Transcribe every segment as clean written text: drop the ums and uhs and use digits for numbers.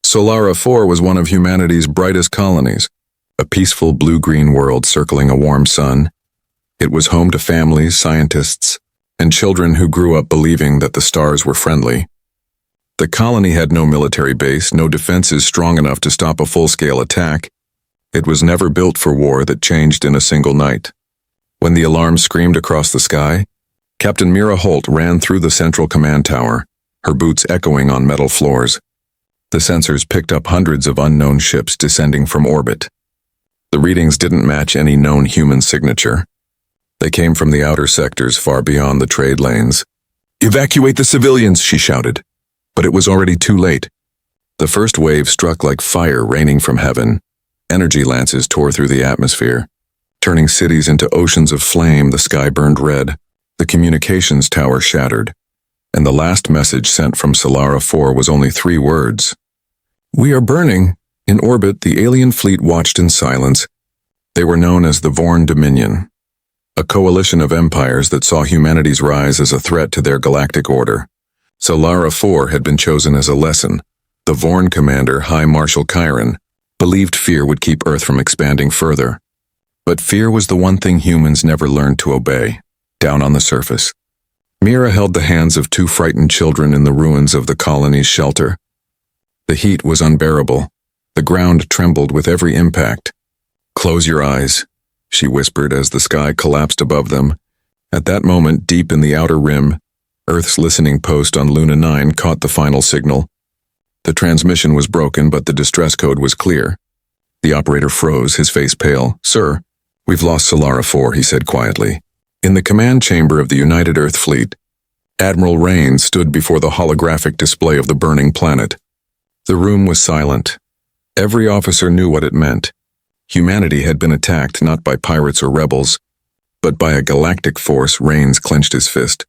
Solara 4 was one of humanity's brightest colonies, a peaceful blue-green world circling a warm sun. It was home to families, scientists, and children who grew up believing that the stars were friendly. The colony had no military base, no defenses strong enough to stop a full-scale attack. It was never built for war that changed in a single night. When the alarm screamed across the sky, Captain Mira Holt ran through the central command tower, her boots echoing on metal floors. The sensors picked up hundreds of unknown ships descending from orbit. The readings didn't match any known human signature. They came from the outer sectors far beyond the trade lanes. "Evacuate the civilians," she shouted. But it was already too late. The first wave struck like fire raining from heaven. Energy lances tore through the atmosphere. Turning cities into oceans of flame, the sky burned red. The communications tower shattered. And the last message sent from Solara 4 was only 3 words. "We are burning." In orbit, the alien fleet watched in silence. They were known as the Vorn Dominion, a coalition of empires that saw humanity's rise as a threat to their galactic order. Solara 4 had been chosen as a lesson. The Vorn commander, High Marshal Chiron, believed fear would keep Earth from expanding further. But fear was the one thing humans never learned to obey. Down on the surface, Mira held the hands of 2 frightened children in the ruins of the colony's shelter. The heat was unbearable. The ground trembled with every impact. "Close your eyes," she whispered as the sky collapsed above them. At that moment, deep in the outer rim, Earth's listening post on Luna 9 caught the final signal. The transmission was broken, but the distress code was clear. The operator froze, his face pale. "Sir, we've lost Solara 4, he said quietly. In the command chamber of the United Earth Fleet, Admiral Rain stood before the holographic display of the burning planet. The room was silent. Every officer knew what it meant. Humanity had been attacked not by pirates or rebels, but by a galactic force. Rains clenched his fist.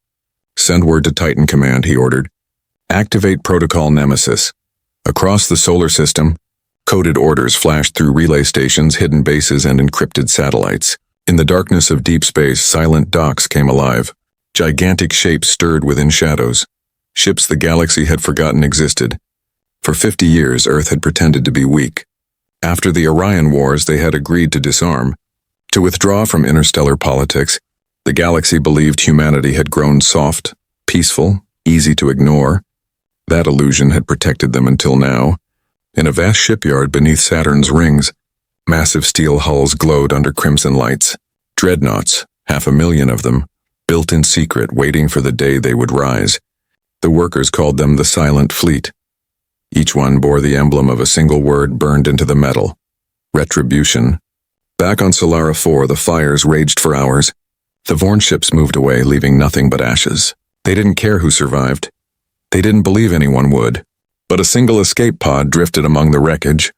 "Send word to Titan Command," he ordered. "Activate Protocol Nemesis." Across the solar system, coded orders flashed through relay stations, hidden bases, and encrypted satellites. In the darkness of deep space, silent docks came alive. Gigantic shapes stirred within shadows. Ships the galaxy had forgotten existed. For 50 years, Earth had pretended to be weak. After the Orion Wars, they had agreed to disarm, to withdraw from interstellar politics. The galaxy believed humanity had grown soft, peaceful, easy to ignore. That illusion had protected them until now. In a vast shipyard beneath Saturn's rings, massive steel hulls glowed under crimson lights. Dreadnoughts, 500,000 of them, built in secret, waiting for the day they would rise. The workers called them the Silent Fleet. Each one bore the emblem of a single word burned into the metal: retribution. Back on Solara 4, the fires raged for hours. The Vorn ships moved away, leaving nothing but ashes. They didn't care who survived. They didn't believe anyone would. But a single escape pod drifted among the wreckage.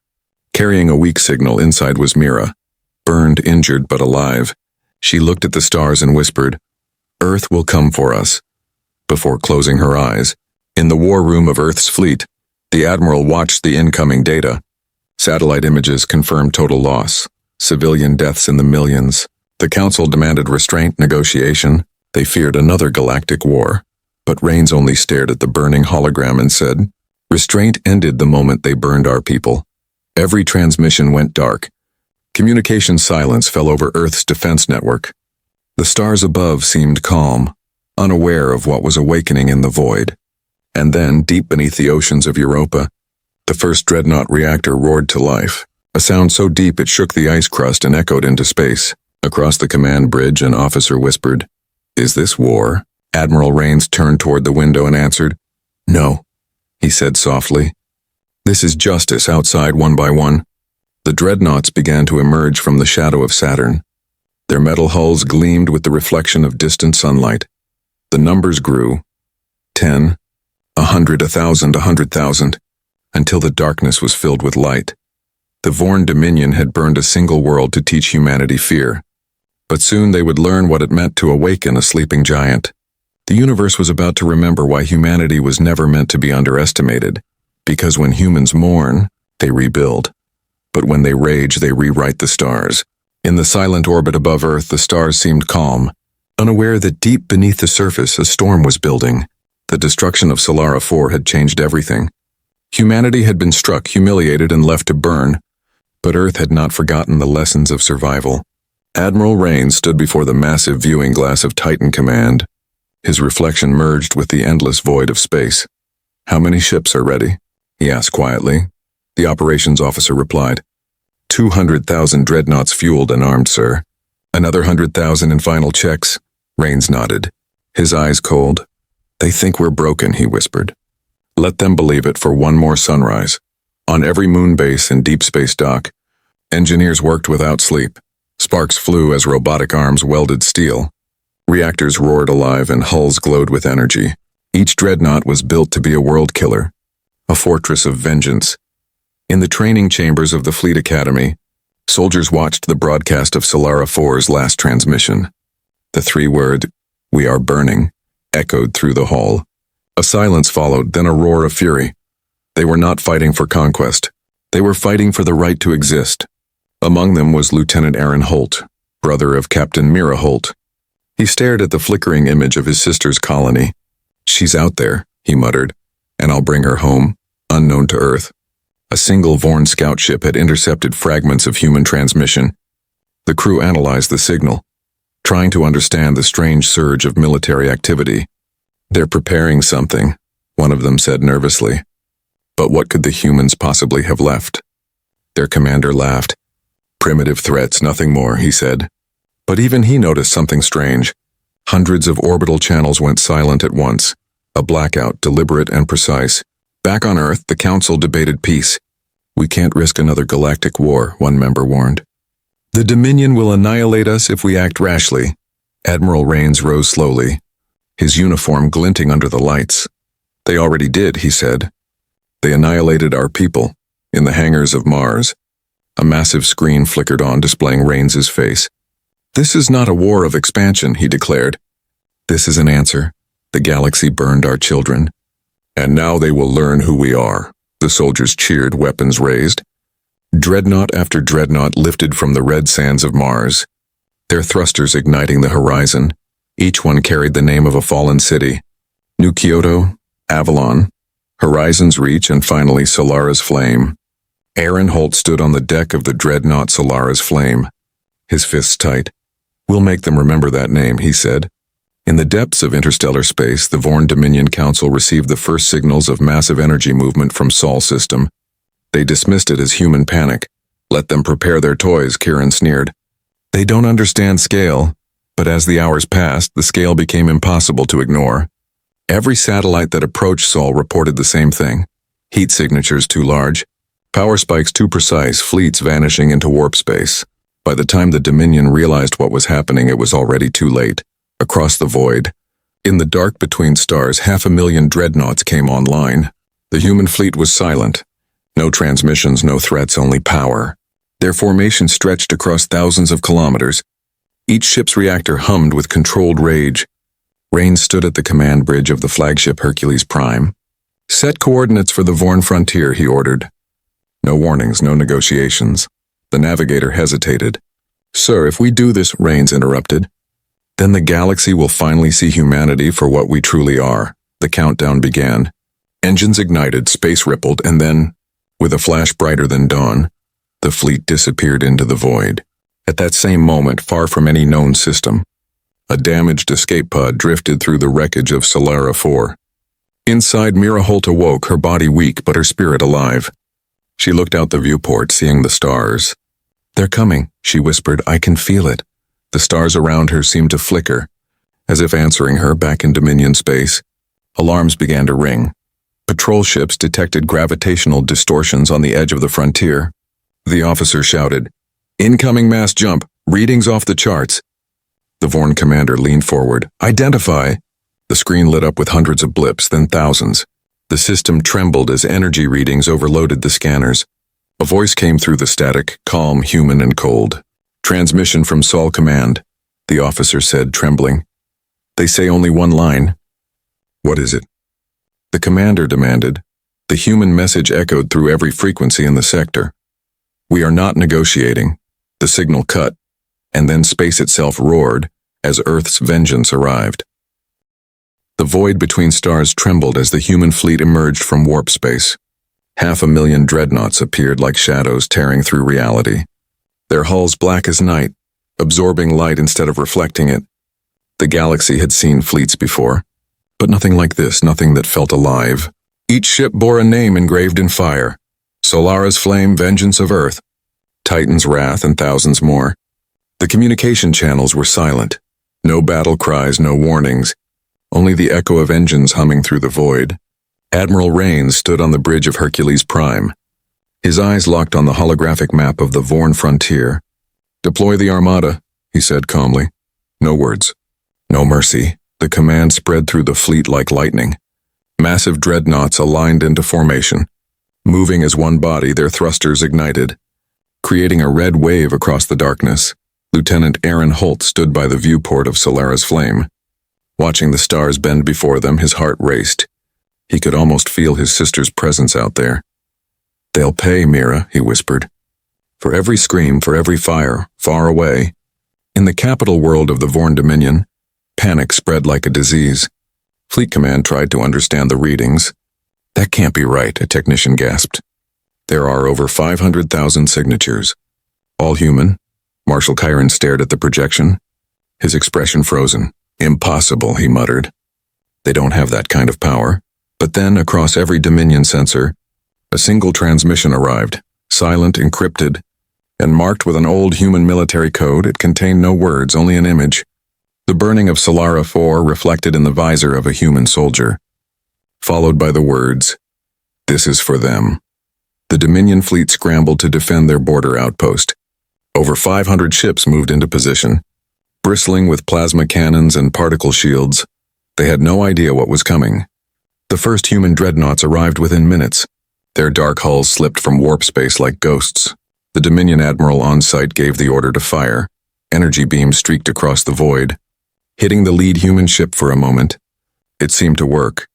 Carrying a weak signal, inside was Mira, burned, injured, but alive. She looked at the stars and whispered, "Earth will come for us," before closing her eyes. In the war room of Earth's fleet, the Admiral watched the incoming data. Satellite images confirmed total loss, civilian deaths in the millions. The Council demanded restraint, negotiation. They feared another galactic war. But Rains only stared at the burning hologram and said, "Restraint ended the moment they burned our people." Every transmission went dark. Communication silence fell over Earth's defense network. The stars above seemed calm, unaware of what was awakening in the void. And then, deep beneath the oceans of Europa, the first dreadnought reactor roared to life, a sound so deep it shook the ice crust and echoed into space. Across the command bridge, an officer whispered, "Is this war?" Admiral Rains turned toward the window and answered, "No," he said softly. "This is justice outside, one by one." The dreadnoughts began to emerge from the shadow of Saturn. Their metal hulls gleamed with the reflection of distant sunlight. The numbers grew. 10, 100, 1,000, 100,000, until the darkness was filled with light. The Vorn Dominion had burned a single world to teach humanity fear. But soon they would learn what it meant to awaken a sleeping giant. The universe was about to remember why humanity was never meant to be underestimated. Because when humans mourn, they rebuild. But when they rage, they rewrite the stars. In the silent orbit above Earth, the stars seemed calm, unaware that deep beneath the surface a storm was building. The destruction of Solara 4 had changed everything. Humanity had been struck, humiliated, and left to burn, but Earth had not forgotten the lessons of survival. Admiral Raines stood before the massive viewing glass of Titan Command. His reflection merged with the endless void of space. "How many ships are ready?" he asked quietly. The operations officer replied, 200,000 dreadnoughts fueled and armed, sir. Another 100,000 in final checks. Raines nodded, his eyes cold. "They think we're broken," he whispered. "Let them believe it for one more sunrise." On every moon base and deep space dock, engineers worked without sleep. Sparks flew as robotic arms welded steel. Reactors roared alive and hulls glowed with energy. Each dreadnought was built to be a world killer, a fortress of vengeance. In the training chambers of the Fleet Academy, soldiers watched the broadcast of Solara 4's last transmission. The 3-word, "We are burning," echoed through the hall. A silence followed, then a roar of fury. They were not fighting for conquest. They were fighting for the right to exist. Among them was Lieutenant Aaron Holt, brother of Captain Mira Holt. He stared at the flickering image of his sister's colony. "She's out there," he muttered, "and I'll bring her home, unknown to Earth." A single Vorn scout ship had intercepted fragments of human transmission. The crew analyzed the signal, trying to understand the strange surge of military activity. "They're preparing something," one of them said nervously. But what could the humans possibly have left? Their commander laughed. "Primitive threats, nothing more," he said. But even he noticed something strange. Hundreds of orbital channels went silent at once, a blackout, deliberate and precise. Back on Earth, the Council debated peace. "We can't risk another galactic war," one member warned. "The Dominion will annihilate us if we act rashly." Admiral Raines rose slowly, his uniform glinting under the lights. "They already did," he said. "They annihilated our people, in the hangars of Mars." A massive screen flickered on, displaying Raines's face. "This is not a war of expansion," he declared. "This is an answer. The galaxy burned our children. And now they will learn who we are." The soldiers cheered, weapons raised. Dreadnought after dreadnought lifted from the red sands of Mars, their thrusters igniting the horizon. Each one carried the name of a fallen city. New Kyoto, Avalon, Horizon's Reach, and finally Solara's Flame. Aaron Holt stood on the deck of the dreadnought Solara's Flame, his fists tight. "We'll make them remember that name," he said. In the depths of interstellar space, the Vorn Dominion Council received the first signals of massive energy movement from Sol system. They dismissed it as human panic. "Let them prepare their toys," Kieran sneered. "They don't understand scale." But as the hours passed, the scale became impossible to ignore. Every satellite that approached Sol reported the same thing. Heat signatures too large, power spikes too precise, fleets vanishing into warp space. By the time the Dominion realized what was happening, it was already too late. Across the void, in the dark between stars, 500,000 dreadnoughts came online. The human fleet was silent. No transmissions, no threats, only power. Their formation stretched across thousands of kilometers. Each ship's reactor hummed with controlled rage. Raines stood at the command bridge of the flagship Hercules Prime. "Set coordinates for the Vorn frontier," he ordered. No warnings, no negotiations. The navigator hesitated. "Sir, if we do this," Raines interrupted, "then the galaxy will finally see humanity for what we truly are." The countdown began. Engines ignited, space rippled, and then, with a flash brighter than dawn, the fleet disappeared into the void. At that same moment, far from any known system, a damaged escape pod drifted through the wreckage of Solara 4. Inside, Mira Holt awoke, her body weak but her spirit alive. She looked out the viewport, seeing the stars. "They're coming," she whispered. "I can feel it." The stars around her seemed to flicker, as if answering her back in Dominion space. Alarms began to ring. Patrol ships detected gravitational distortions on the edge of the frontier. The officer shouted, "Incoming mass jump, readings off the charts." The Vorn commander leaned forward. "Identify!" The screen lit up with hundreds of blips, then thousands. The system trembled as energy readings overloaded the scanners. A voice came through the static, calm, human, and cold. "Transmission from Sol Command," the officer said, trembling. "They say only one line." "What is it?" the commander demanded. The human message echoed through every frequency in the sector. "We are not negotiating." The signal cut, and then space itself roared as Earth's vengeance arrived. The void between stars trembled as the human fleet emerged from warp space. 500,000 dreadnoughts appeared like shadows tearing through reality. Their hulls black as night, absorbing light instead of reflecting it. The galaxy had seen fleets before, but nothing like this, nothing that felt alive. Each ship bore a name engraved in fire: Solara's flame, vengeance of Earth; Titan's wrath, and thousands more. The communication channels were silent. No battle cries, no warnings, only the echo of engines humming through the void. Admiral Rains stood on the bridge of Hercules Prime. His eyes locked on the holographic map of the Vorn frontier. "Deploy the armada," he said calmly. No words. No mercy. The command spread through the fleet like lightning. Massive dreadnoughts aligned into formation. Moving as one body, their thrusters ignited, creating a red wave across the darkness. Lieutenant Aaron Holt stood by the viewport of Solara's flame. Watching the stars bend before them, his heart raced. He could almost feel his sister's presence out there. "They'll pay, Mira," he whispered. For every scream, for every fire, far away. In the capital world of the Vorn Dominion, panic spread like a disease. Fleet Command tried to understand the readings. "That can't be right," a technician gasped. "There are over 500,000 signatures. All human." Marshal Chiron stared at the projection, his expression frozen. "Impossible," he muttered. "They don't have that kind of power." But then, across every Dominion sensor, a single transmission arrived, silent, encrypted, and marked with an old human military code. It contained no words, only an image. The burning of Solara 4 reflected in the visor of a human soldier, followed by the words, "This is for them." The Dominion fleet scrambled to defend their border outpost. Over 500 ships moved into position, bristling with plasma cannons and particle shields. They had no idea what was coming. The first human dreadnoughts arrived within minutes. Their dark hulls slipped from warp space like ghosts. The Dominion admiral on site gave the order to fire. Energy beams streaked across the void, hitting the lead human ship for a moment. It seemed to work.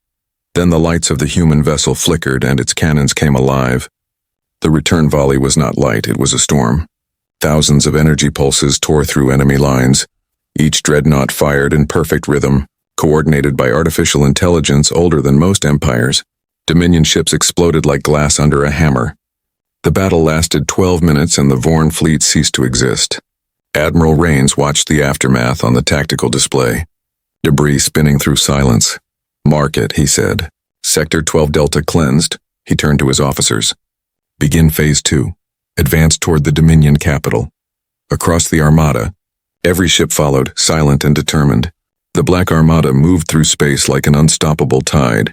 Then the lights of the human vessel flickered and its cannons came alive. The return volley was not light, it was a storm. Thousands of energy pulses tore through enemy lines. Each dreadnought fired in perfect rhythm, coordinated by artificial intelligence older than most empires. Dominion ships exploded like glass under a hammer. The battle lasted 12 minutes and the Vorn fleet ceased to exist. Admiral Rains watched the aftermath on the tactical display. Debris spinning through silence. "Mark it," he said. "Sector 12 Delta cleansed." He turned to his officers. "Begin Phase 2. Advance toward the Dominion capital." Across the Armada, every ship followed, silent and determined. The Black Armada moved through space like an unstoppable tide.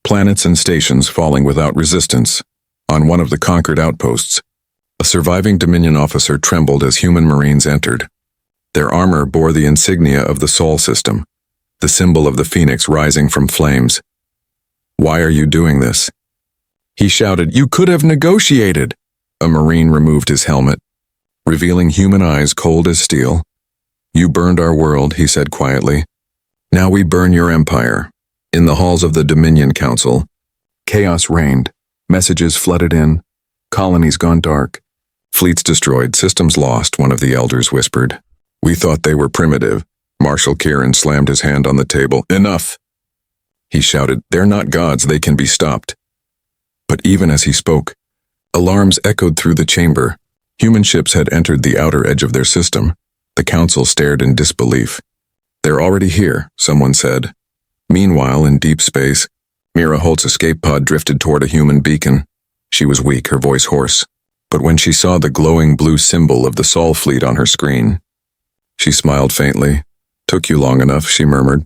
Planets and stations falling without resistance. On one of the conquered outposts, a surviving Dominion officer trembled as human Marines entered. Their armor bore the insignia of the Sol system, the symbol of the Phoenix rising from flames. "Why are you doing this?" he shouted. "You could have negotiated." A Marine removed his helmet, revealing human eyes cold as steel. "You burned our world," he said quietly. "Now we burn your empire." In the halls of the Dominion Council, chaos reigned. Messages flooded in. Colonies gone dark. "Fleets destroyed, systems lost," one of the elders whispered. "We thought they were primitive." Marshal Kieran slammed his hand on the table. "Enough!" he shouted. "They're not gods, they can be stopped." But even as he spoke, alarms echoed through the chamber. Human ships had entered the outer edge of their system. The council stared in disbelief. "They're already here," someone said. Meanwhile, in deep space, Mira Holt's escape pod drifted toward a human beacon. She was weak, her voice hoarse. But when she saw the glowing blue symbol of the Sol fleet on her screen, she smiled faintly. "Took you long enough," she murmured.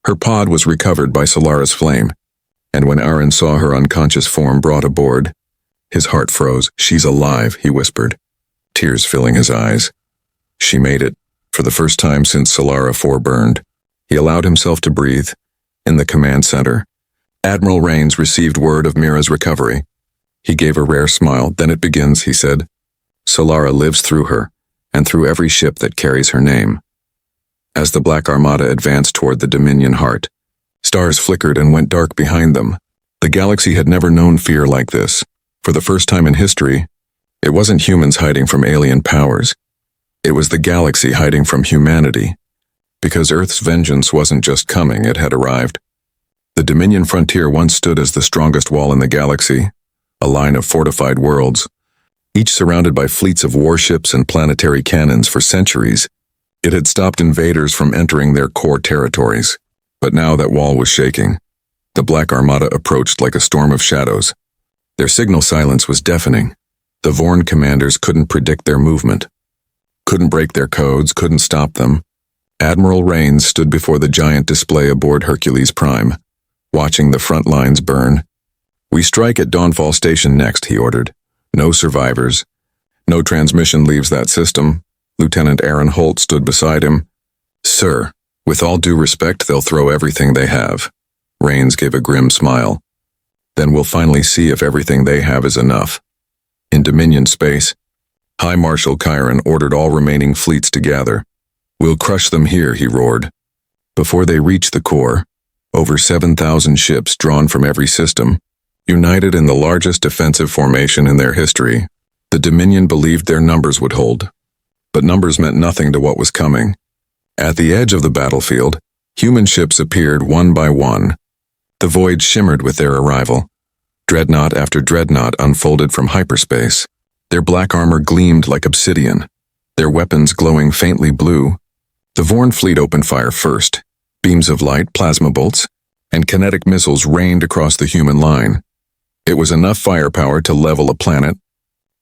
Her pod was recovered by Solara's flame, and when Aaron saw her unconscious form brought aboard, his heart froze. "She's alive," he whispered, tears filling his eyes. She made it, for the first time since Solara 4 burned. He allowed himself to breathe. In the command center, Admiral Rains received word of Mira's recovery. He gave a rare smile. "Then it begins," he said. "Solara lives through her, and through every ship that carries her name." As the Black Armada advanced toward the Dominion heart, stars flickered and went dark behind them. The galaxy had never known fear like this. For the first time in history, it wasn't humans hiding from alien powers. It was the galaxy hiding from humanity. Because Earth's vengeance wasn't just coming, it had arrived. The Dominion frontier once stood as the strongest wall in the galaxy, a line of fortified worlds, each surrounded by fleets of warships and planetary cannons for centuries. It had stopped invaders from entering their core territories. But now that wall was shaking. The Black Armada approached like a storm of shadows. Their signal silence was deafening. The Vorn commanders couldn't predict their movement. Couldn't break their codes, couldn't stop them. Admiral Rains stood before the giant display aboard Hercules Prime, watching the front lines burn. "We strike at Dawnfall Station next," he ordered. "No survivors. No transmission leaves that system." Lieutenant Aaron Holt stood beside him. "Sir, with all due respect, they'll throw everything they have." Rains gave a grim smile. "Then we'll finally see if everything they have is enough." In Dominion space, High Marshal Chiron ordered all remaining fleets to gather. "We'll crush them here," he roared. Before they reached the core, over 7,000 ships drawn from every system, united in the largest defensive formation in their history, the Dominion believed their numbers would hold. But numbers meant nothing to what was coming. At the edge of the battlefield, human ships appeared one by one. The void shimmered with their arrival. Dreadnought after dreadnought unfolded from hyperspace. Their black armor gleamed like obsidian, their weapons glowing faintly blue. The Vorn fleet opened fire first. Beams of light, plasma bolts, and kinetic missiles rained across the human line. It was enough firepower to level a planet.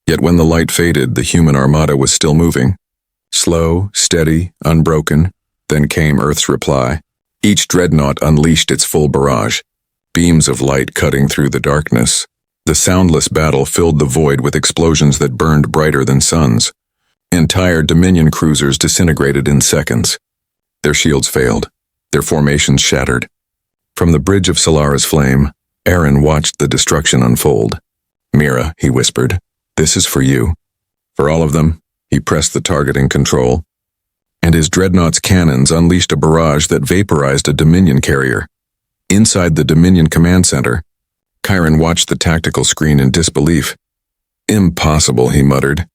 Yet when the light faded, the human armada was still moving. Slow, steady, unbroken. Then came Earth's reply. Each dreadnought unleashed its full barrage, beams of light cutting through the darkness. The soundless battle filled the void with explosions that burned brighter than suns. Entire Dominion cruisers disintegrated in seconds. Their shields failed. Their formations shattered. From the bridge of Solara's flame, Aaron watched the destruction unfold. "Mira," he whispered, "this is for you." For all of them, he pressed the targeting control, and his dreadnought's cannons unleashed a barrage that vaporized a Dominion carrier. Inside the Dominion command center, Chiron watched the tactical screen in disbelief. "Impossible," he muttered.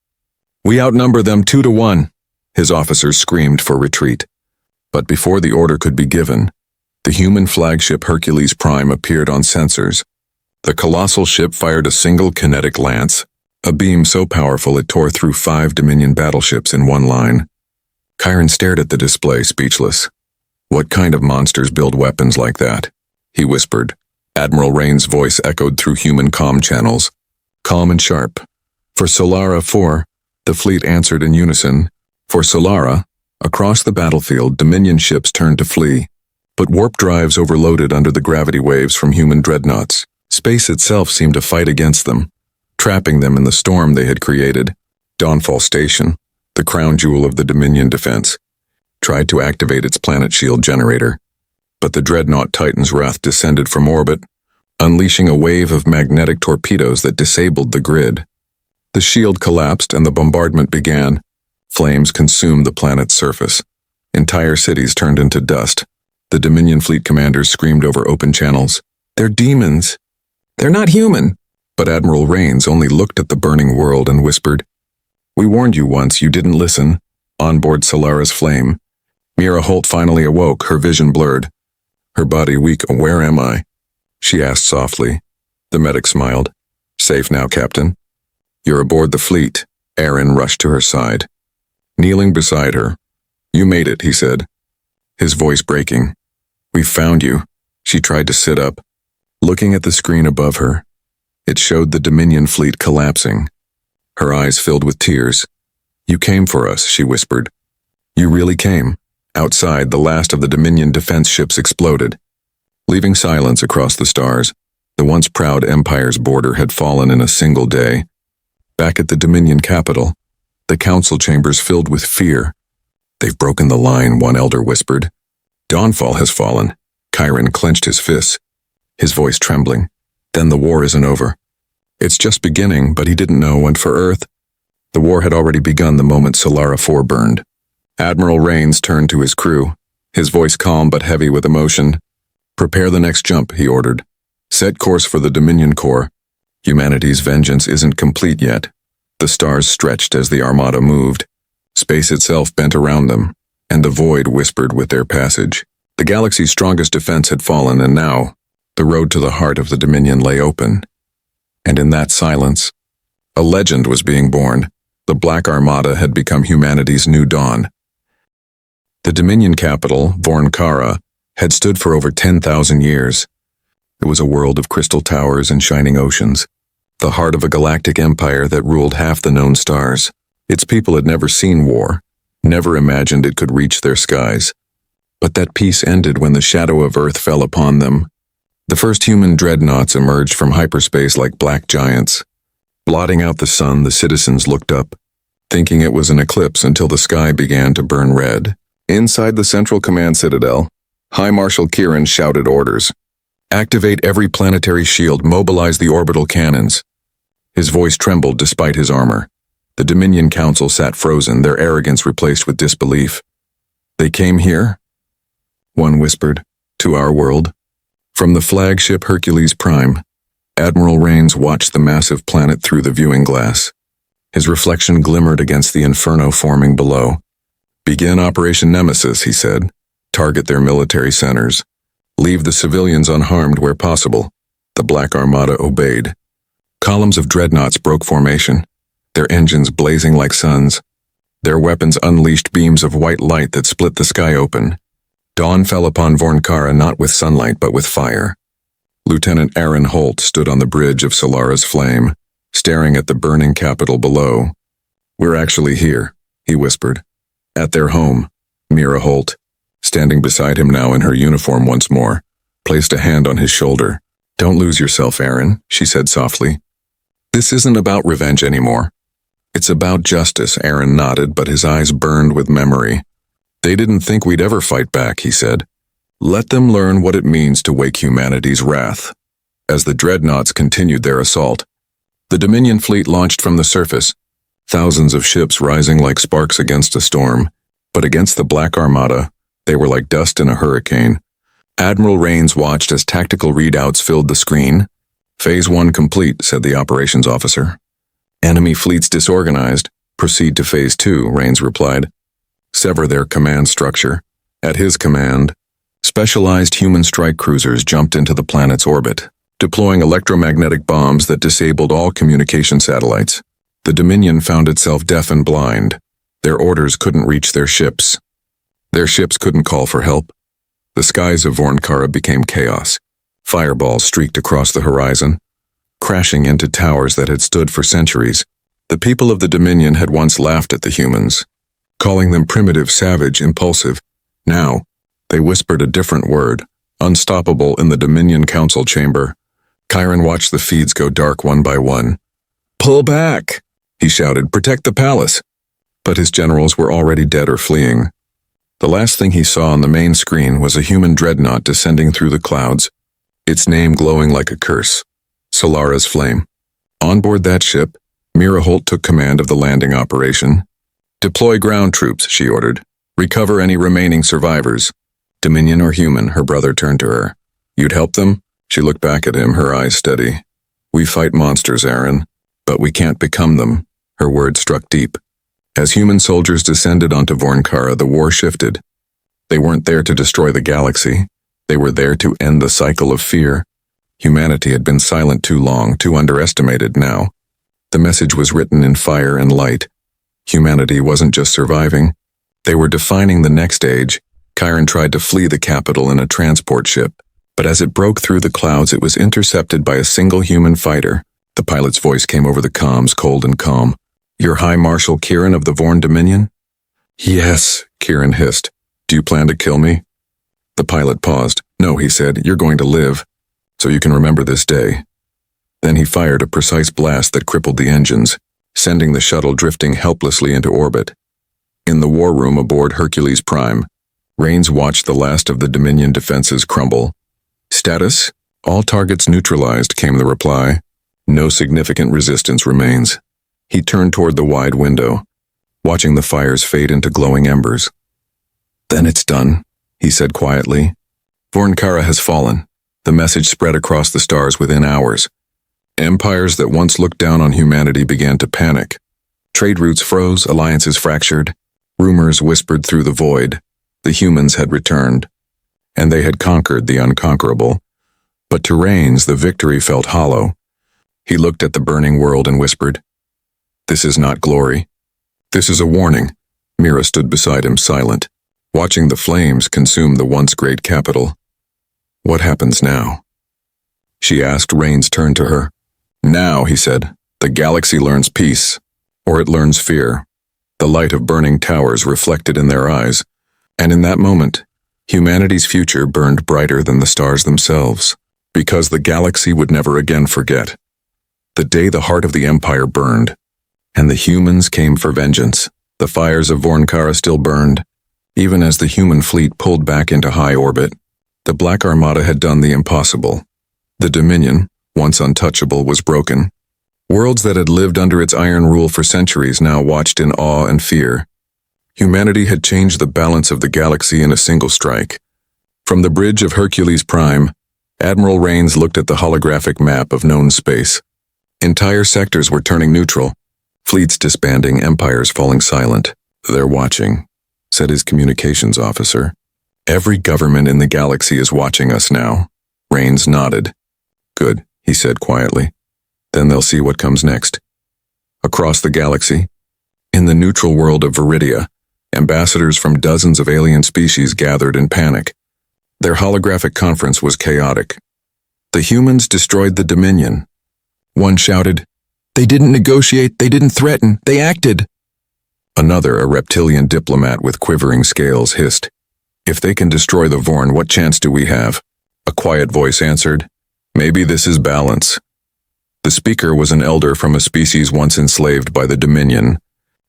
"We outnumber them 2-1. His officers screamed for retreat. But before the order could be given, the human flagship Hercules Prime appeared on sensors. The colossal ship fired a single kinetic lance, a beam so powerful it tore through 5 Dominion battleships in one line. Chiron stared at the display, speechless. "What kind of monsters build weapons like that?" he whispered. Admiral Rains' voice echoed through human comm channels, calm and sharp. "For Solara 4, the fleet answered in unison. For Solara, across the battlefield, Dominion ships turned to flee. But warp drives overloaded under the gravity waves from human dreadnoughts. Space itself seemed to fight against them, trapping them in the storm they had created. Dawnfall Station, the crown jewel of the Dominion defense, tried to activate its planet shield generator. But the dreadnought Titan's wrath descended from orbit, unleashing a wave of magnetic torpedoes that disabled the grid. The shield collapsed and the bombardment began. Flames consumed the planet's surface. Entire cities turned into dust. The Dominion fleet commanders screamed over open channels. "They're demons. They're not human." But Admiral Rains only looked at the burning world and whispered, "We warned you once, you didn't listen." Onboard Solara's flame, Mira Holt finally awoke, her vision blurred. Her body weak. "Where am I?" she asked softly. The medic smiled. "Safe now, Captain." "You're aboard the fleet." Aaron rushed to her side. Kneeling beside her, "You made it," he said, his voice breaking. "We found you." She tried to sit up, looking at the screen above her. It showed the Dominion fleet collapsing. Her eyes filled with tears. "You came for us," she whispered. "You really came." Outside, the last of the Dominion defense ships exploded, leaving silence across the stars. The once proud Empire's border had fallen in a single day. Back at the Dominion capital, the council chambers filled with fear. "They've broken the line," one elder whispered. "Dawnfall has fallen." Chiron clenched his fists, his voice trembling. "Then the war isn't over." "It's just beginning," but he didn't know, and for Earth, the war had already begun the moment Solara 4 burned. Admiral Rains turned to his crew, his voice calm but heavy with emotion. "Prepare the next jump," he ordered. "Set course for the Dominion core. Humanity's vengeance isn't complete yet." The stars stretched as the Armada moved. Space itself bent around them, and the void whispered with their passage. The galaxy's strongest defense had fallen, and now, the road to the heart of the Dominion lay open. And in that silence, a legend was being born. The Black Armada had become humanity's new dawn. The Dominion capital, Vornkara, had stood for over 10,000 years. It was a world of crystal towers and shining oceans, the heart of a galactic empire that ruled half the known stars. Its people had never seen war, never imagined it could reach their skies. But that peace ended when the shadow of Earth fell upon them. The first human dreadnoughts emerged from hyperspace like black giants. Blotting out the sun, the citizens looked up, thinking it was an eclipse until the sky began to burn red. Inside the Central Command Citadel, High Marshal Kieran shouted orders. Activate every planetary shield, mobilize the orbital cannons. His voice trembled despite his armor. The Dominion Council sat frozen, their arrogance replaced with disbelief. They came here? One whispered. To our world. From the flagship Hercules Prime, Admiral Rains watched the massive planet through the viewing glass. His reflection glimmered against the inferno forming below. Begin Operation Nemesis, he said. Target their military centers. Leave the civilians unharmed where possible. The Black Armada obeyed. Columns of dreadnoughts broke formation, their engines blazing like suns. Their weapons unleashed beams of white light that split the sky open. Dawn fell upon Vornkara not with sunlight but with fire. Lieutenant Aaron Holt stood on the bridge of Solara's flame, staring at the burning capital below. We're actually here, he whispered. At their home. Mira Holt, standing beside him now in her uniform once more, placed a hand on his shoulder. Don't lose yourself, Aaron, she said softly. This isn't about revenge anymore. It's about justice, Aaron nodded, but his eyes burned with memory. They didn't think we'd ever fight back, he said. Let them learn what it means to wake humanity's wrath. As the dreadnoughts continued their assault, the Dominion fleet launched from the surface, thousands of ships rising like sparks against a storm. But against the Black Armada, they were like dust in a hurricane. Admiral Rains watched as tactical readouts filled the screen. Phase 1 complete, said the operations officer. Enemy fleets disorganized. Proceed to Phase 2, Rains replied. Sever their command structure. At his command, specialized human strike cruisers jumped into the planet's orbit, deploying electromagnetic bombs that disabled all communication satellites. The Dominion found itself deaf and blind. Their orders couldn't reach their ships. Their ships couldn't call for help. The skies of Vornkara became chaos. Fireballs streaked across the horizon, crashing into towers that had stood for centuries. The people of the Dominion had once laughed at the humans, calling them primitive, savage, impulsive. Now, they whispered a different word, unstoppable in the Dominion Council chamber. Chiron watched the feeds go dark one by one. Pull back, he shouted, protect the palace. But his generals were already dead or fleeing. The last thing he saw on the main screen was a human dreadnought descending through the clouds, its name glowing like a curse, Solara's Flame. On board that ship, Mira Holt took command of the landing operation. Deploy ground troops, she ordered. Recover any remaining survivors. Dominion or human, her brother turned to her. You'd help them? She looked back at him, her eyes steady. We fight monsters, Aaron, but we can't become them. Her words struck deep. As human soldiers descended onto Vornkara, the war shifted. They weren't there to destroy the galaxy. They were there to end the cycle of fear. Humanity had been silent too long, too underestimated now. The message was written in fire and light. Humanity wasn't just surviving. They were defining the next age. Chiron tried to flee the capital in a transport ship, but as it broke through the clouds, it was intercepted by a single human fighter. The pilot's voice came over the comms, cold and calm. You're High Marshal Kieran of the Vorn Dominion? Yes, Kieran hissed. Do you plan to kill me? The pilot paused. No, he said, you're going to live, so you can remember this day. Then he fired a precise blast that crippled the engines, sending the shuttle drifting helplessly into orbit. In the war room aboard Hercules Prime, Rains watched the last of the Dominion defenses crumble. Status? All targets neutralized, came the reply. No significant resistance remains. He turned toward the wide window, watching the fires fade into glowing embers. Then it's done, he said quietly. Vornkara has fallen. The message spread across the stars within hours. Empires that once looked down on humanity began to panic. Trade routes froze, alliances fractured. Rumors whispered through the void. The humans had returned, and they had conquered the unconquerable. But to Rains, the victory felt hollow. He looked at the burning world and whispered, "This is not glory. This is a warning." Mira stood beside him, silent, watching the flames consume the once great capital. "What happens now?" she asked. Rains turned to her. "Now," he said, "the galaxy learns peace, or it learns fear." The light of burning towers reflected in their eyes, and in that moment, humanity's future burned brighter than the stars themselves, because the galaxy would never again forget the day the heart of the Empire burned, and the humans came for vengeance. The fires of Vornkara still burned, even as the human fleet pulled back into high orbit. The Black Armada had done the impossible. The Dominion, once untouchable, was broken. Worlds that had lived under its iron rule for centuries now watched in awe and fear. Humanity had changed the balance of the galaxy in a single strike. From the bridge of Hercules Prime, Admiral Rains looked at the holographic map of known space. Entire sectors were turning neutral, fleets disbanding, empires falling silent. "They're watching," said his communications officer. "Every government in the galaxy is watching us now." Rains nodded. "Good," he said quietly. "Then they'll see what comes next." Across the galaxy, in the neutral world of Viridia, ambassadors from dozens of alien species gathered in panic. Their holographic conference was chaotic. The humans destroyed the Dominion. One shouted, "They didn't negotiate, they didn't threaten, they acted." Another, a reptilian diplomat with quivering scales, hissed, "If they can destroy the Vorn, what chance do we have?" A quiet voice answered, "Maybe this is balance." The speaker was an elder from a species once enslaved by the Dominion.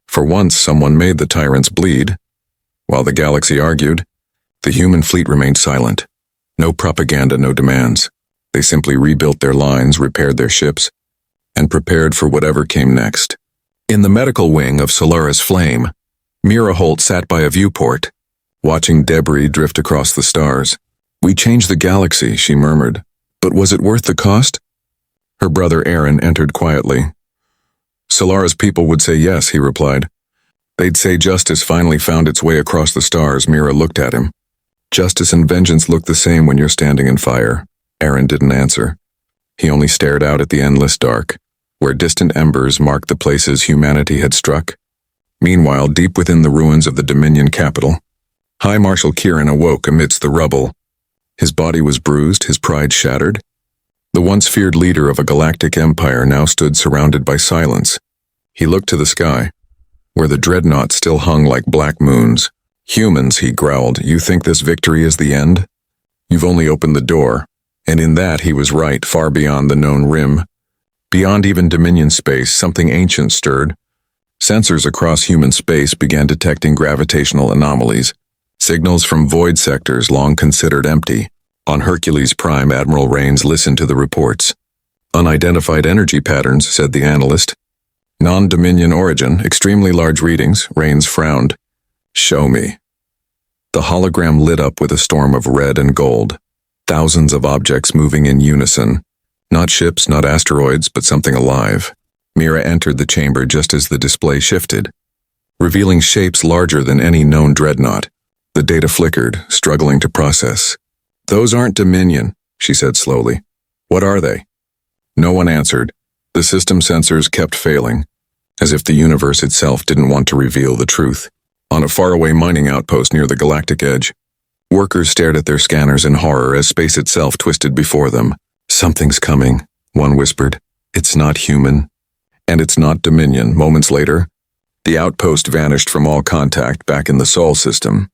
For once, someone made the tyrants bleed. While the galaxy argued, the human fleet remained silent. No propaganda, no demands. They simply rebuilt their lines, repaired their ships, and prepared for whatever came next. In the medical wing of Solara's Flame, Mira Holt sat by a viewport, watching debris drift across the stars. "We changed the galaxy," she murmured. "But was it worth the cost?" Her brother Aaron entered quietly. "Solara's people would say yes," he replied. "They'd say justice finally found its way across the stars." Mira looked at him. "Justice and vengeance look the same when you're standing in fire." Aaron didn't answer. He only stared out at the endless dark, where distant embers marked the places humanity had struck. Meanwhile, deep within the ruins of the Dominion capital, High Marshal Kieran awoke amidst the rubble. His body was bruised, his pride shattered. The once feared leader of a galactic empire now stood surrounded by silence. He looked to the sky, where the dreadnought still hung like black moons. "Humans," he growled, "you think this victory is the end? You've only opened the door." And in that he was right, far beyond the known rim. Beyond even Dominion space, something ancient stirred. Sensors across human space began detecting gravitational anomalies, signals from void sectors long considered empty. On Hercules Prime, Admiral Rains listened to the reports. "Unidentified energy patterns," said the analyst. "Non-Dominion origin, extremely large readings." Rains frowned. "Show me." The hologram lit up with a storm of red and gold. Thousands of objects moving in unison. Not ships, not asteroids, but something alive. Mira entered the chamber just as the display shifted, revealing shapes larger than any known dreadnought. The data flickered, struggling to process. "Those aren't Dominion," she said slowly. "What are they?" No one answered. The system sensors kept failing, as if the universe itself didn't want to reveal the truth. On a faraway mining outpost near the galactic edge, workers stared at their scanners in horror as space itself twisted before them. "Something's coming," one whispered. "It's not human. And it's not Dominion." Moments later, the outpost vanished from all contact back in the Sol system.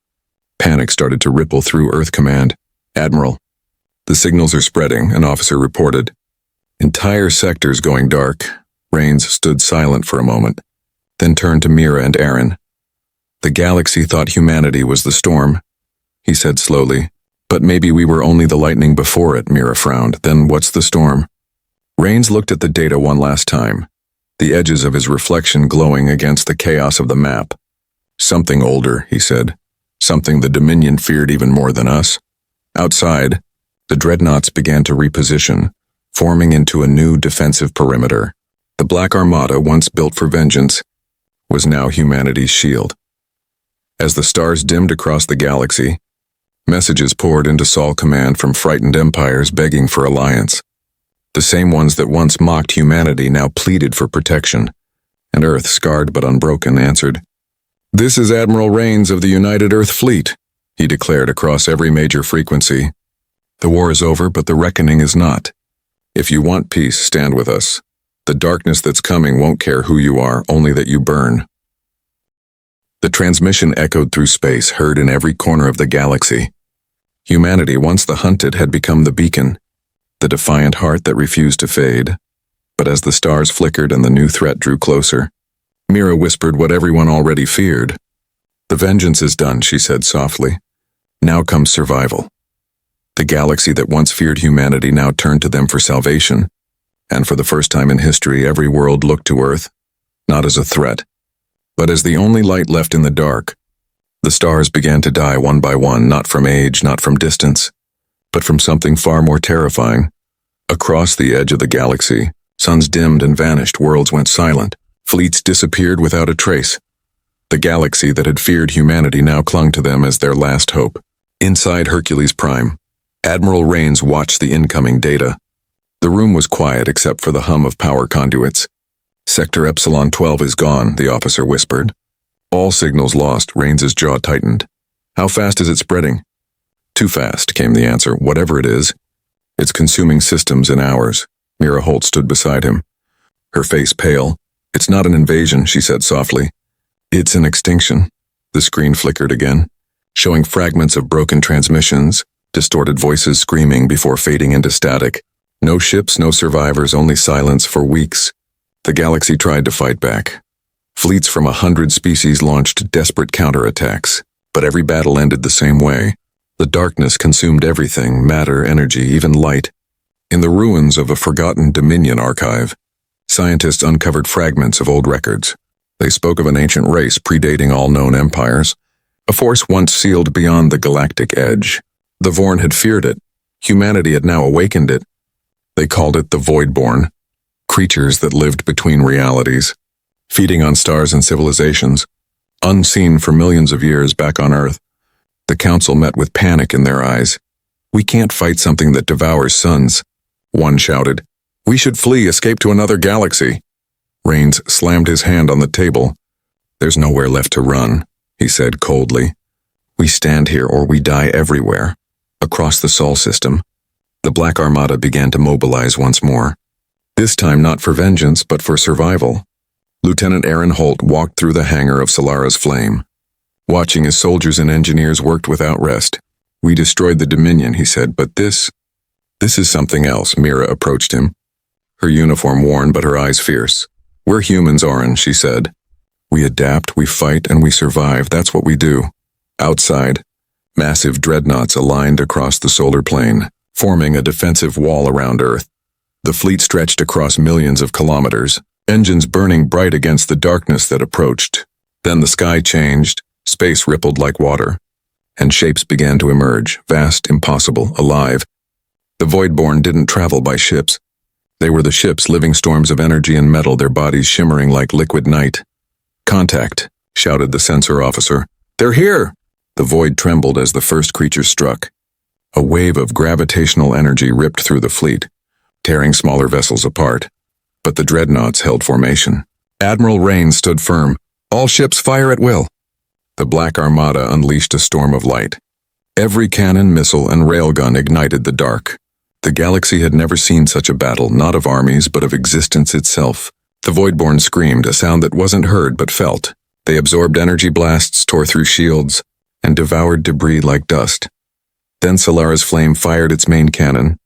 Panic started to ripple through Earth Command. "Admiral, the signals are spreading," an officer reported. "Entire sectors going dark." Rains stood silent for a moment, then turned to Mira and Aaron. "The galaxy thought humanity was the storm," he said slowly. "But maybe we were only the lightning before it." Mira frowned. "Then what's the storm?" Rains looked at the data one last time, the edges of his reflection glowing against the chaos of the map. "Something older," he said. "Something the Dominion feared even more than us." Outside, the dreadnoughts began to reposition, forming into a new defensive perimeter. The Black Armada, once built for vengeance, was now humanity's shield. As the stars dimmed across the galaxy, messages poured into Sol Command from frightened empires begging for alliance. The same ones that once mocked humanity now pleaded for protection. And Earth, scarred but unbroken, answered. "This is Admiral Rains of the United Earth Fleet," he declared across every major frequency. "The war is over, but the reckoning is not. If you want peace, stand with us. The darkness that's coming won't care who you are, only that you burn." The transmission echoed through space, heard in every corner of the galaxy. Humanity, once the hunted, had become the beacon, the defiant heart that refused to fade. But as the stars flickered and the new threat drew closer, Mira whispered what everyone already feared. "The vengeance is done," she said softly. "Now comes survival." The galaxy that once feared humanity now turned to them for salvation, and for the first time in history, every world looked to Earth, not as a threat, but as the only light left in the dark. The stars began to die one by one, not from age, not from distance, but from something far more terrifying. Across the edge of the galaxy, suns dimmed and vanished, worlds went silent, fleets disappeared without a trace. The galaxy that had feared humanity now clung to them as their last hope. Inside Hercules Prime, Admiral Rains watched the incoming data. The room was quiet except for the hum of power conduits. "Sector Epsilon 12 is gone," the officer whispered. "All signals lost." Rains's jaw tightened. "How fast is it spreading?" "Too fast," came the answer. "Whatever it is, it's consuming systems in hours." Mira Holt stood beside him, her face pale. "It's not an invasion," she said softly. "It's an extinction." The screen flickered again, showing fragments of broken transmissions, distorted voices screaming before fading into static. No ships, no survivors, only silence for weeks. The galaxy tried to fight back. Fleets from 100 species launched desperate counterattacks, but every battle ended the same way. The darkness consumed everything, matter, energy, even light. In the ruins of a forgotten Dominion archive, scientists uncovered fragments of old records. They spoke of an ancient race predating all known empires, a force once sealed beyond the galactic edge. The Vorn had feared it. Humanity had now awakened it. They called it the Voidborn, creatures that lived between realities, feeding on stars and civilizations, unseen for millions of years back on Earth. The Council met with panic in their eyes. "We can't fight something that devours suns," one shouted. "We should flee, escape to another galaxy." Rains slammed his hand on the table. "There's nowhere left to run," he said coldly. "We stand here or we die everywhere." Across the Sol system, the Black Armada began to mobilize once more. This time not for vengeance, but for survival. Lieutenant Aaron Holt walked through the hangar of Solara's Flame, watching as soldiers and engineers worked without rest. "We destroyed the Dominion," he said, "but this is something else." Mira approached him, her uniform worn but her eyes fierce. "We're humans, Oren," she said. "We adapt, we fight, and we survive. That's what we do." Outside, massive dreadnoughts aligned across the solar plane, forming a defensive wall around Earth. The fleet stretched across millions of kilometers, engines burning bright against the darkness that approached. Then the sky changed, space rippled like water, and shapes began to emerge, vast, impossible, alive. The Voidborn didn't travel by ships. They were the ships, living storms of energy and metal, their bodies shimmering like liquid night. "Contact," shouted the sensor officer. "They're here!" The void trembled as the first creature struck. A wave of gravitational energy ripped through the fleet, tearing smaller vessels apart. But the dreadnoughts held formation. Admiral Rains stood firm. "All ships fire at will." The Black Armada unleashed a storm of light. Every cannon, missile, and railgun ignited the dark. The galaxy had never seen such a battle, not of armies, but of existence itself. The Voidborn screamed, a sound that wasn't heard but felt. They absorbed energy blasts, tore through shields, and devoured debris like dust. Then Solara's Flame fired its main cannon.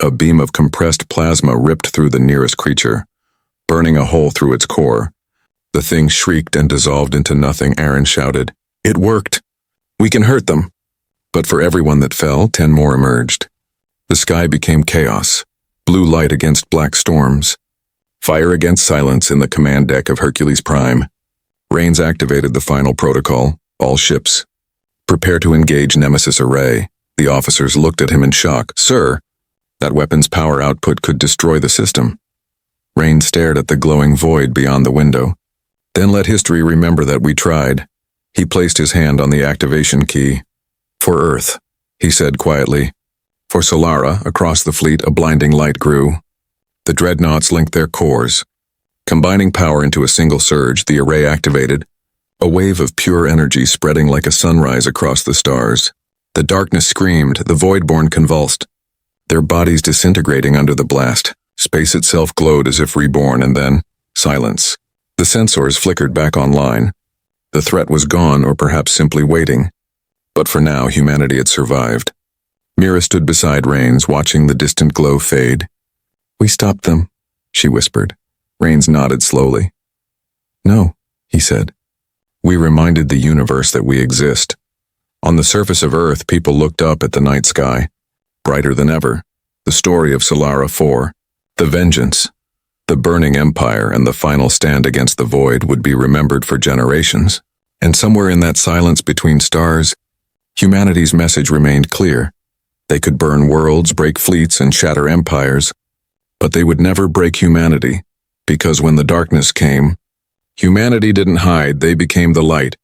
A beam of compressed plasma ripped through the nearest creature, burning a hole through its core. The thing shrieked and dissolved into nothing. Aaron shouted, "It worked! We can hurt them!" But for everyone that fell, 10 more emerged. The sky became chaos, blue light against black storms, fire against silence in the command deck of Hercules Prime. Rains activated the final protocol. "All ships, prepare to engage Nemesis Array." The officers looked at him in shock. "Sir, that weapon's power output could destroy the system." Rains stared at the glowing void beyond the window. "Then let history remember that we tried." He placed his hand on the activation key. "For Earth," he said quietly. For Solara, across the fleet, a blinding light grew. The dreadnoughts linked their cores. Combining power into a single surge, the array activated, a wave of pure energy spreading like a sunrise across the stars. The darkness screamed, the voidborn convulsed, their bodies disintegrating under the blast. Space itself glowed as if reborn, and then, silence. The sensors flickered back online. The threat was gone, or perhaps simply waiting. But for now, humanity had survived. Mira stood beside Rains, watching the distant glow fade. "We stopped them," she whispered. Rains nodded slowly. "No," he said. "We reminded the universe that we exist." On the surface of Earth, people looked up at the night sky, brighter than ever. The story of Solara 4, the vengeance, the burning empire, and the final stand against the void would be remembered for generations. And somewhere in that silence between stars, humanity's message remained clear. They could burn worlds, break fleets, and shatter empires, but they would never break humanity, because when the darkness came, humanity didn't hide, they became the light.